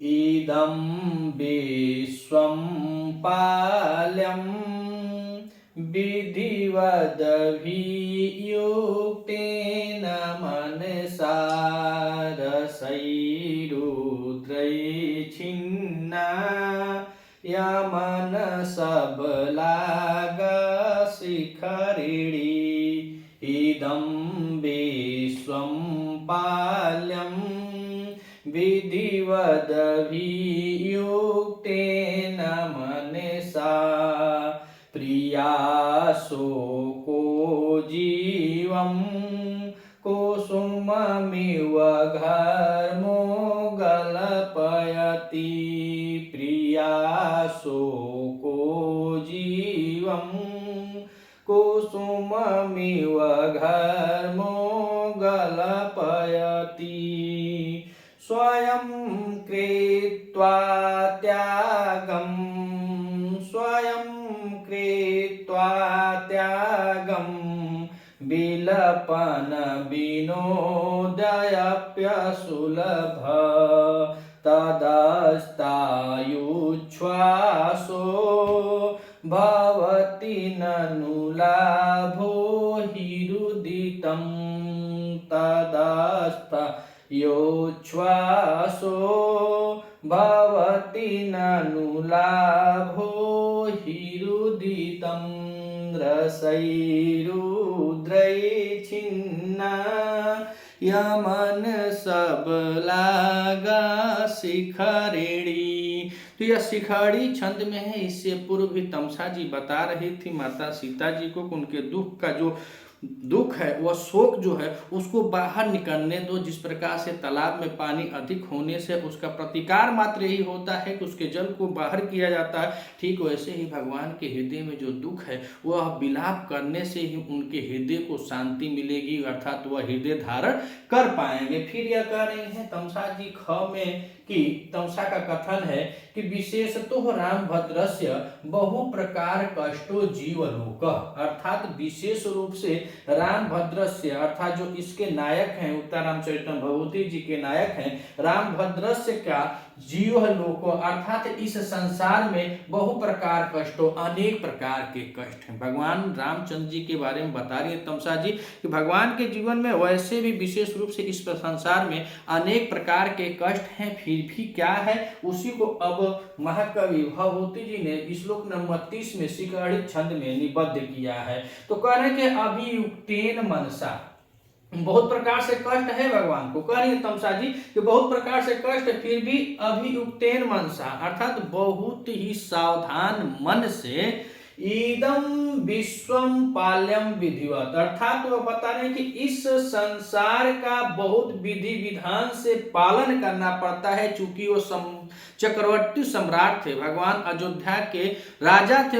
इदं विश्वं पाल्यं विधिवदभियुक्तेन मनसा रसैरुद्रैश्छिन्ना यमनसबलागशिखरिणी इदं विश्वं पाल्यं विधिवदभियुक्तेन मनसा प्रियाशोको जीवं कुसुममिव घर्मो गलपयति प्रियाशोको जीवं कुसुममिव घर्मो गलपयति स्वयं कृत्वा त्यागं स्वयं कृत्वा त्यागं विलपन विनोदयप्यसुलभ तदस्तायुच्छ्वासो भवति ननु लाभो हिरुदितं तदस्तायुच्छ्वासो भवति ननु लाभो हिरुदितं रसैरुद्रैश्छिन्ना यमनसबलागशिखरिणी। तो यह शिखड़ी छंद में है। इससे पूर्व भी तमसा जी बता रही थी माता सीता जी को उनके दुख का जो दुख है वह शोक जो है उसको बाहर निकलने दो। जिस प्रकार से तालाब में पानी अधिक होने से उसका प्रतिकार मात्र यही होता है कि उसके जल को बाहर किया जाता है, ठीक वैसे ही भगवान के हृदय में जो दुख है वह विलाप करने से ही उनके हृदय को शांति मिलेगी, अर्थात वह हृदय धारण कर पाएंगे। फिर यह कह रहे हैं तमसा जी ख में कि तमसा का कथन है कि विशेषतो रामभद्रस्य बहु प्रकार कष्टो जीवलोक, अर्थात विशेष रूप से रामभद्रस्य अर्थात जो इसके नायक हैं उत्तर रामचरितम भगवती जी के नायक हैं रामभद्रस्य का जीवलोक अर्थात इस संसार में बहु प्रकार कष्टों अनेक प्रकार के कष्ट हैं। भगवान रामचंद्र जी के बारे में बता रही है तमसा जी कि भगवान के जीवन में वैसे भी विशेष रूप से इस संसार में अनेक प्रकार के कष्ट हैं, फिर भी क्या है उसी को अब महाकवि भगवती जी ने श्लोक नंबर 30 में शिखड़ी छंद में निबद्ध किया है। तो कह रहे कि अभियुक्तेन मनसा, बहुत प्रकार से कष्ट है भगवान को, कह रही है तमसा जी कि बहुत प्रकार से कष्ट फिर भी अभियुक्तेन मनसा अर्थात बहुत ही सावधान मन से इदम विश्वम पाल्यम विधिवत, अर्थात वह बता रहे हैं कि इस संसार का बहुत विधि विधान से पालन करना पड़ता है। चूंकि वो चक्रवर्ती सम्राट थे, भगवान अयोध्या के राजा थे,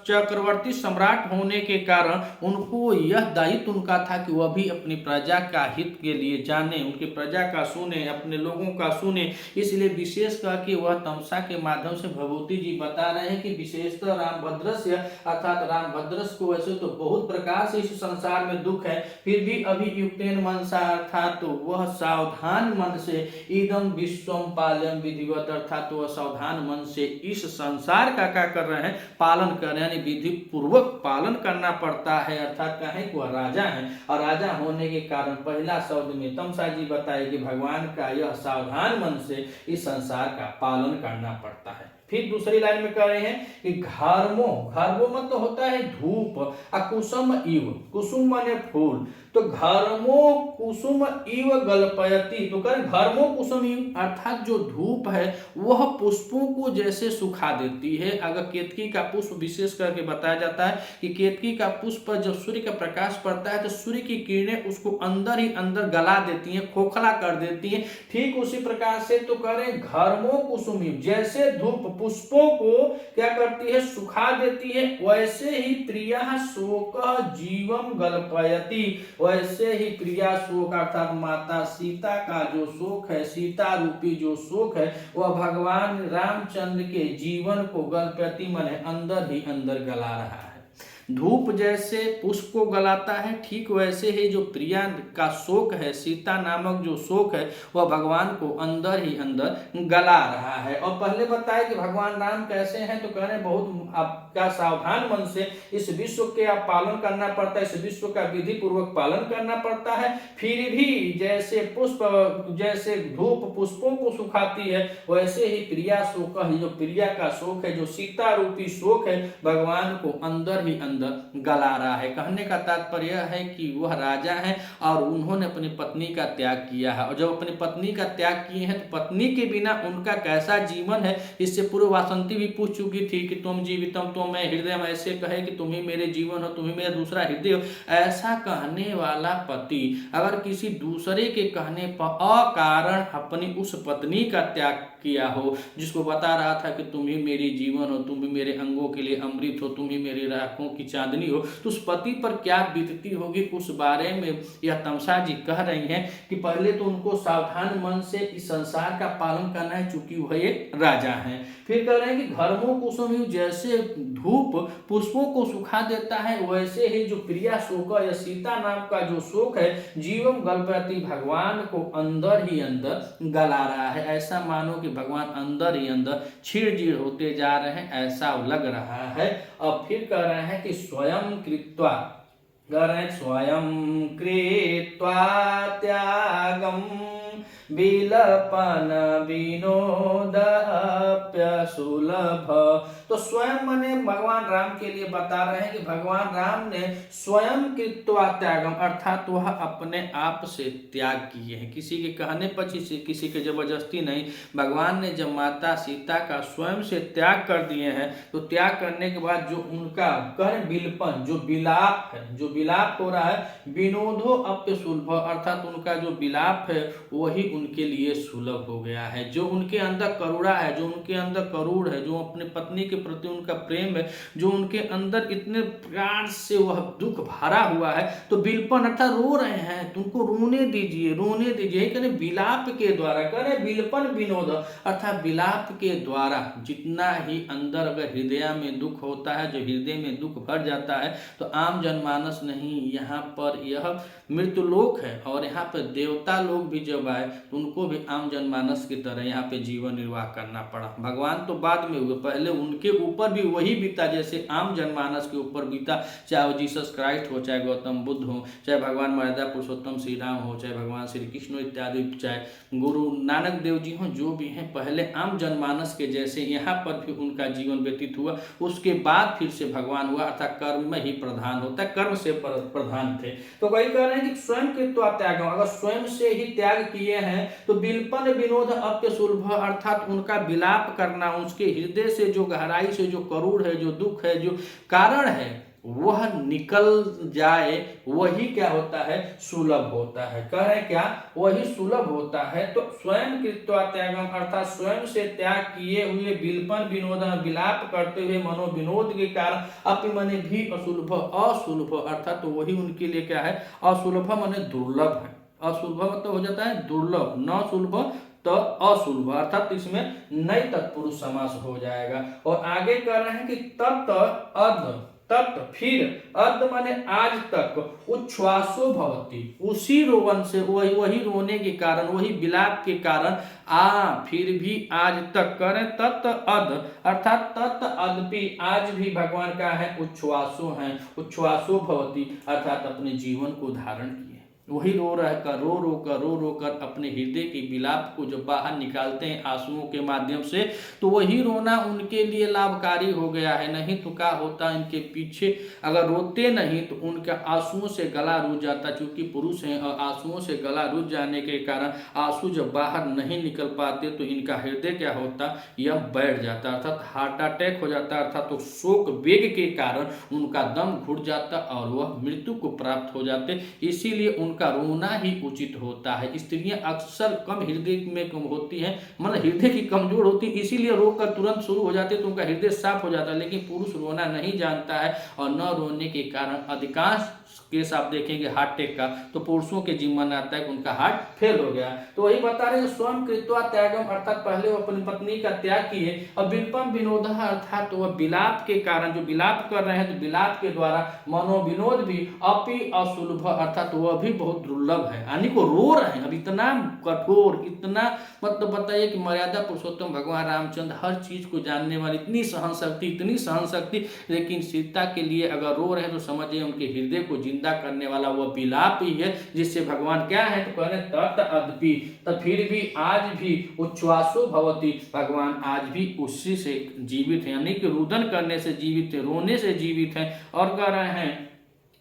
चक्रवर्ती सम्राट होने के कारण उनको यह दायित्व उनका था कि वह भी अपनी प्रजा का हित के लिए जाने, उनकी प्रजा का सुने, अपने लोगों का सुने। इसलिए विशेष करके वह तमसा के माध्यम से भगवती जी बता रहे हैं कि विशेषतः रामभद्रस्य अर्थात रामभद्रस को वैसे तो बहुत प्रकार से इस संसार में दुख है, फिर भी अभियुक्तेन मनसा अर्थात वह सावधान मन से इदम विश्वम पाल्यम विधिवत अर्थात वह सावधान मन से इस संसार का क्या कर रहे हैं पालन कर रहे हैं, यानी विधि पूर्वक पालन करना पड़ता है। अर्थात क्या है कि वह राजा है और राजा होने के कारण पहला शब्द में तमसा जी बताए कि भगवान का यह सावधान मन से इस संसार का पालन करना पड़ता है। फिर दूसरी लाइन में कह रहे हैं कि घर्मो, घर्मो मतलब होता है धूप, कुसुम इव, कुसुम माने फूल, तो घर्मो कुसुम इव गलपयति, तो कह घर्मो कुसुम इव अर्थात जो धूप है वह पुष्पों को जैसे सुखा देती है। अगर केतकी का पुष्प विशेष करके बताया जाता है कि केतकी का पुष्प पर जब सूर्य का प्रकाश पड़ता है तो सूर्य की किरणें उसको अंदर ही अंदर गला देती हैं, खोखला कर देती हैं। ठीक उसी प्रकार से तो कह रहे घर्मो कुसुम इव, जैसे धूप पुष्पों को क्या करती है सुखा देती है, वैसे ही प्रिया शोक जीवम गलपयति, वैसे ही प्रिया शोक अर्थात माता सीता का जो शोक है, सीता रूपी जो शोक है वह भगवान रामचंद्र के जीवन को गलपयति माने अंदर ही अंदर गला रहा है। धूप जैसे पुष्प को गलाता है, ठीक वैसे ही जो प्रिया का शोक है, सीता नामक जो शोक है, वह भगवान को अंदर ही अंदर गला रहा है। और पहले बताया कि भगवान राम कैसे हैं, तो कह रहे हैं बहुत आपका सावधान मन से इस विश्व के आप पालन करना पड़ता है, इस विश्व का विधि पूर्वक पालन करना पड़ता है। फिर भी जैसे पुष्प, जैसे धूप पुष्पों को सुखाती है, वैसे ही प्रिया शोक है, जो प्रिया का शोक है, जो सीता रूपी शोक है, भगवान को अंदर ही अंदर गला रहा है। कहने का तात्पर्य है कि वह राजा है और उन्होंने अपनी पत्नी का त्याग किया है, और जब अपनी पत्नी का त्याग किए हैं तो पत्नी के बिना उनका कैसा जीवन है। इससे पूर्व वासंती भी पूछ चुकी थी कि तुम जीवितम, तो मैं हृदय में, ऐसे कहे कि तुम ही मेरे जीवन हो, तुम ही मेरा दूसरा हृदय हो। ऐसा कहने वाला पति अगर किसी दूसरे के कहने पर अकारण अपनी उस पत्नी का त्याग किया हो, जिसको बता रहा था कि तुम ही मेरी जीवन हो, तुम ही मेरे अंगों के लिए अमृत हो, तुम ही मेरी आंखों की चांदनी हो, तो उस पति पर क्या बीतती होगी, उस बारे में यह तमसा जी कह रही हैं कि पहले तो उनको सावधान मन से इस संसार का पालन करना है, चूंकि वह एक राजा हैं। फिर कह रहे हैं कि धर्मो कुसुम, जैसे धूप पुष्पों को सुखा देता है, वैसे ही जो प्रिया शोक या सीता नाम का जो शोक है, जीवम गलपति, भगवान को अंदर ही अंदर गला रहा है। ऐसा मानो कि भगवान अंदर ही अंदर क्षीण होते जा रहे हैं, ऐसा लग रहा है। अब फिर कह रहे हैं कि स्वयं कृत्वा, कह रहे हैं स्वयं कृत्वा त्यागम विलपन विनोदप्यसुलभ। तो स्वयं माने भगवान राम के लिए बता रहे हैं कि भगवान राम ने स्वयं कृत्वा त्यागम, अर्थात वह अपने आप से त्याग किए हैं, किसी के कहने पर, किसी के जबरदस्ती नहीं। भगवान ने जब माता सीता का स्वयं से त्याग कर दिए हैं, तो त्याग करने के बाद जो उनका कर बिलपन, जो विलाप है, जो विलाप हो रहा है, विनोदो अप्य सुलभ, अर्थात उनका जो विलाप है वही उनके लिए सुलभ हो गया है। जो उनके अंदर करुणा है, जो उनके अंदर करूर है, जो अपने पत्नी के प्रति उनका प्रेम है, जो उनके अंदर इतने प्यार से वह दुख भरा हुआ है, तो बिलपन अर्थात रो रहे हैं, तुमको रोने दीजिए, रोने दीजिए, करें विलाप के द्वारा, करें बिलपन विनोद, अर्थात विलाप के द्वारा जितना ही अंदर अगर हृदय में दुख होता है, जो हृदय में दुख भर जाता है, तो आम जनमानस नहीं, यहाँ पर यह मृत्युलोक है, और यहाँ पर देवता लोग भी जब आए तो उनको भी आम जनमानस की तरह यहाँ पे जीवन निर्वाह करना पड़ा। भगवान तो बाद में हुए, पहले उनके ऊपर भी वही बीता जैसे आम जनमानस के ऊपर बीता, चाहे वो जीसस क्राइस्ट हो, चाहे गौतम बुद्ध हो, चाहे भगवान मर्यादा पुरुषोत्तम श्री राम हो, चाहे भगवान श्री कृष्ण इत्यादि, चाहे गुरु नानक देव जी हों, जो भी हैं, पहले आम जनमानस के जैसे यहाँ पर भी उनका जीवन व्यतीत हुआ। उसके बाद फिर से भगवान हुआ, अर्थात कर्म ही प्रधान होता है, कर्म से प्रधान थे। तो वही कह रहे हैं कि स्वयं कृत्वा त्यागम, अगर स्वयं से ही त्याग किए हैं तो बिलपन विनोद अप्य सुलभ, अर्थात उनका विलाप करना, उसके हृदय से जो गहराई से जो करूर है, जो दुख है, जो कारण है, वह निकल जाए, वही क्या होता है, सुलभ होता है। कह रहे क्या, वही सुलभ होता है। तो स्वयं कृत्वा त्यागम, अर्थात स्वयं से त्याग किए हुए, बिलपन विनोद, विलाप करते हुए, मनोविनोद के कारण, अपि मने भी असुलभ, असुलभ, अर्थात तो वही उनके लिए क्या है, असुलभ मने दुर्लभ है। असुलभ मतलब हो जाता है दुर्लभ, न सुलभ तो असुलभ, अर्थात इसमें नई तत्पुरुष समास हो जाएगा। और आगे कह रहे हैं कि तत् अद, तत् फिर, अद माने आज तक, उच्छ्वासो भवति, उसी रोवन से, वही रोने के कारण, वही विलाप के कारण, फिर भी आज तक, करें तत् अद, अर्थात तत् अदपि, आज भी भगवान का है उच्छ्वासो हैं, उच्छ्वासो भवति, अर्थात अपने जीवन को धारण किए, वही रो रो कर अपने हृदय के विलाप को जब बाहर निकालते हैं आंसुओं के माध्यम से, तो वही रोना उनके लिए लाभकारी हो गया है। नहीं तो क्या होता, इनके पीछे अगर रोते नहीं तो उनका आंसुओं से गला रुझ जाता, क्योंकि पुरुष हैं, और आंसुओं से गला रुझ जाने के कारण आंसू जब बाहर नहीं निकल पाते तो इनका हृदय क्या होता, यह बैठ जाता, अर्थात हार्ट अटैक हो जाता, अर्थात तो शोक वेग के कारण उनका दम घुट जाता और वह मृत्यु को प्राप्त हो जाते। इसीलिए उनका रोना ही उचित होता है। स्त्रियां अक्सर कम हृदय में कम होती हैं, मतलब हृदय की कमजोर होती है, इसीलिए रोकर तुरंत शुरू हो जाते तो उनका हृदय साफ हो जाता है। लेकिन पुरुष रोना नहीं जानता है, और न रोने के कारण अधिकांश केस आप देखेंगे हार्ट अटैक का, तो पुरुषों के जिम्मा में आता है कि उनका हार्ट फेल हो गया। तो वही बता रहे हैं स्वयं कृत्वा त्यागम, अर्थात पहले वो अपनी पत्नी का त्याग किए, और विल्पम विनोद अर्थात वह विलाप के कारण, जो विलाप कर रहे हैं तो विलाप के द्वारा मनोविनोद भी अपि असुलभ, अर्थात वह भी बहुत दुर्लभ है, यानी को रो रहे हैं। अब इतना कठोर, इतना मतलब बताइए कि मर्यादा पुरुषोत्तम भगवान रामचंद्र हर चीज को जानने वाले, इतनी सहन शक्ति, इतनी सहन शक्ति, लेकिन सीता के लिए अगर रो रहे हैं तो समझिए उनके हृदय को जिंदा करने वाला वह विलाप ही है, जिससे भगवान क्या है तो कह रहे तत् अद्पि, तो फिर भी आज भी उच्छ्वासो भवति, भगवान आज भी उसी से जीवित है, यानी कि रुदन करने से जीवित है, रोने से जीवित है। और कह रहे हैं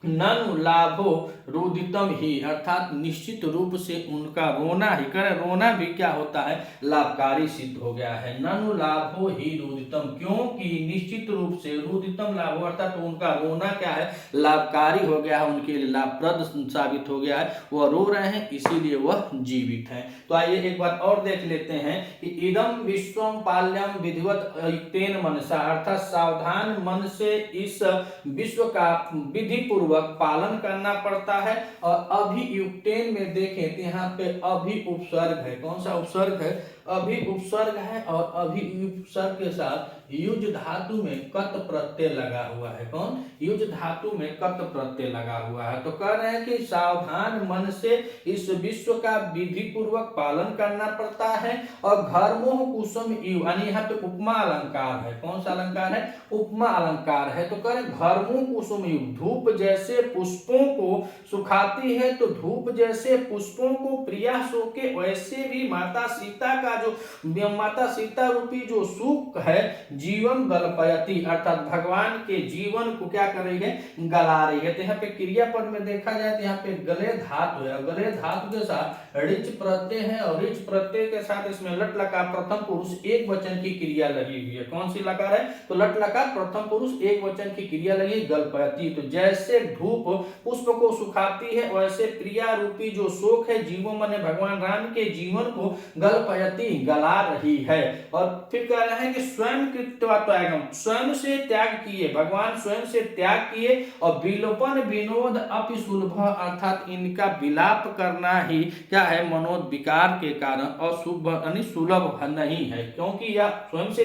ननु लाभो रुदितम ही, अर्थात निश्चित रूप से उनका रोना ही, करें रोना भी क्या होता है लाभकारी सिद्ध हो गया है। ननु लाभो ही रुदितम, क्योंकि निश्चित रूप से रुदितम लाभो, अर्थात तो उनका रोना क्या है लाभकारी हो गया है, उनके लिए लाभप्रद साबित हो गया है, वह रो रहे हैं इसीलिए वह जीवित है। तो आइए एक बात और देख लेते हैं कि इदम विश्वम पाल्यम विधिवत युक्तेन मनसा, अर्थात सावधान मन से इस विश्व का विधि पूर्वक पालन करना पड़ता है। और अभियुक्तेन में देखें तो यहाँ पे अभि उपसर्ग है, कौन सा उपसर्ग है अभि उपसर्ग है, और अभि उपसर्ग के साथ युज धातु में कत प्रत्यय लगा हुआ है, कौन युज धातु में कत प्रत्यय लगा हुआ है। तो कह रहे हैं कि सावधान मन से इस विश्व का विधि पूर्वक पालन करना पड़ता है। और घर्मोह कुसुम इव, यानी यहाँ पे उपमा अलंकार है, कौन सा अलंकार है उपमा अलंकार है। तो कह रहे घर्मों कुसुम इव, धूप जैसे पुष्पों को सुखाती है तो धूप जैसे पुष्पों को प्रिया सोके, वैसे भी माता सीता का जो माता सीता रूपी जो सुख है जीवन गलपयति, अर्थात भगवान के जीवन को क्या कर रही है गला रही है। तो यहाँ पे क्रियापद में देखा जाए तो यहाँ पे गले धातु है, गले धातु के साथ ऋच प्रत्यय है, और ऋच प्रत्यय के साथ इसमें लट लकार प्रथम पुरुष एक वचन की क्रिया लगी हुई है। कौन सी लकार है तो लट लकार प्रथम पुरुष एक वचन की क्रिया लगी गलपयति। तो जैसे धूप पुष्प को सुखाती है वैसे प्रिया रूपी जो शोक है जीवों मन भगवान राम के जीवन को गलपयति गला रही है। और फिर कह रहे हैं कि स्वयं कृत्वा त्यागम, स्वयं से त्याग किए, भगवान स्वयं से त्याग किए, और विलोपन विनोद अपि सुलभ, अर्थात इनका विलाप करना ही क्या है मनोविकार के कारण अशुभ यानी सुलभ नहीं है, क्योंकि यह स्वयं से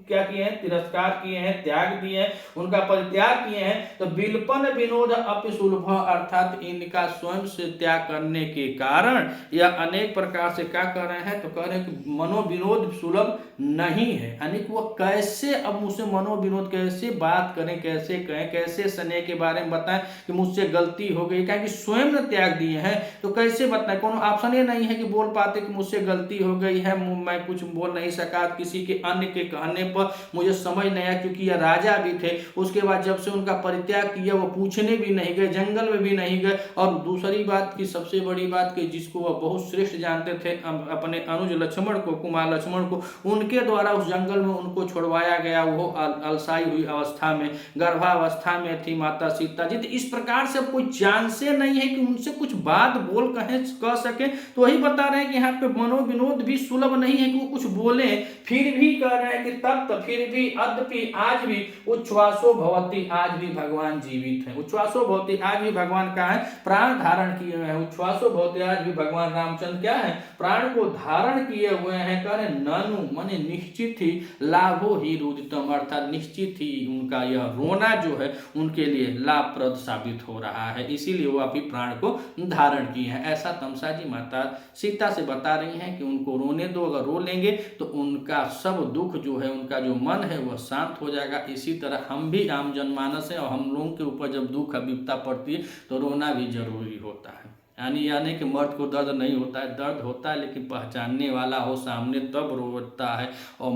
क्या किए हैं तिरस्कार किए हैं, त्याग दिए हैं, उनका परित्याग किए हैं। तो विलोपन विनोद अपि सुलभ, अर्थात इनका स्वयं से त्याग करने के कारण यह अनेक प्रकार से क्या कर रहे हैं तो कह रहे हैं कि मनोविनोद सुलभ नहीं है, यानी कि वो कैसे अब मुझसे मनोविनोद कैसे बात करें, कैसे कहें, कैसे स्नेह के बारे में बताएं कि मुझसे गलती हो गई, क्या कि स्वयं ने त्याग दिए हैं तो कैसे बताएं, कोनो ऑप्शन ही नहीं है कि बोल पाते कि मुझसे गलती हो गई है, मैं कुछ बोल नहीं सका, किसी के अन्य के कहने पर मुझे समझ नहीं आया, क्योंकि यह राजा भी थे। उसके बाद जब से उनका परित्याग किया वो पूछने भी नहीं गए, जंगल में भी नहीं गए। और दूसरी बात की सबसे बड़ी बात कि जिसको वह बहुत श्रेष्ठ जानते थे अपने अनुज लक्ष्मण को, कुमार लक्ष्मण को, उनके द्वारा उस जंगल में उनको छोड़वाया गया, वो अलसाई हुई अवस्था में, गर्भावस्था में थी माता सीता जी। तो इस प्रकार से कोई चांस नहीं है कि उनसे कुछ बात बोल कह सके। तो वही बता रहे हैं कि यहाँ पे मनोविनोद भी सुलभ नहीं है कि वो कुछ बोले, फिर भी कह रहे हैं कि तत्त फिर भी अद्यपि आज भी उच्छ्वासो भवति, आज भी भगवान जीवित है। उच्छ्वासो भवति, आज भी भगवान का है प्राण धारण किए हुए हैं। उच्छ्वासो भवति, आज भी भगवान रामचंद्र क्या है प्राण को धारण किए हुए हैं। कह रहे ननु माने निश्चित ही, लाभो ही रुदितम, अर्थात निश्चित ही उनका यह रोना जो है उनके लिए लाभप्रद साबित हो रहा है, इसीलिए वो अभी प्राण को धारण किए हैं। ऐसा तमसा जी माता सीता से बता रही हैं कि उनको रोने दो, अगर रो लेंगे तो उनका सब दुख जो है, उनका जो मन है वह शांत हो जाएगा। इसी तरह हम भी आम जनमानस हैं और हम लोगों के ऊपर जब दुख विपदा पड़ती है तो रोना भी जरूरी होता है। यानी कि मर्द को दर्द नहीं होता है, दर्द होता है लेकिन पहचानने वाला हो सामने तब रोता है। और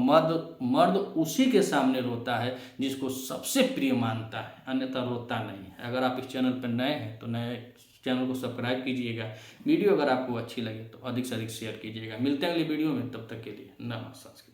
मर्द उसी के सामने रोता है जिसको सबसे प्रिय मानता है, अन्यथा रोता नहीं है। अगर आप इस चैनल पर नए हैं तो नए चैनल को सब्सक्राइब कीजिएगा। वीडियो अगर आपको अच्छी लगे तो अधिक से अधिक शेयर कीजिएगा। मिलते हैं अगली वीडियो में, तब तक के लिए नमस्कार।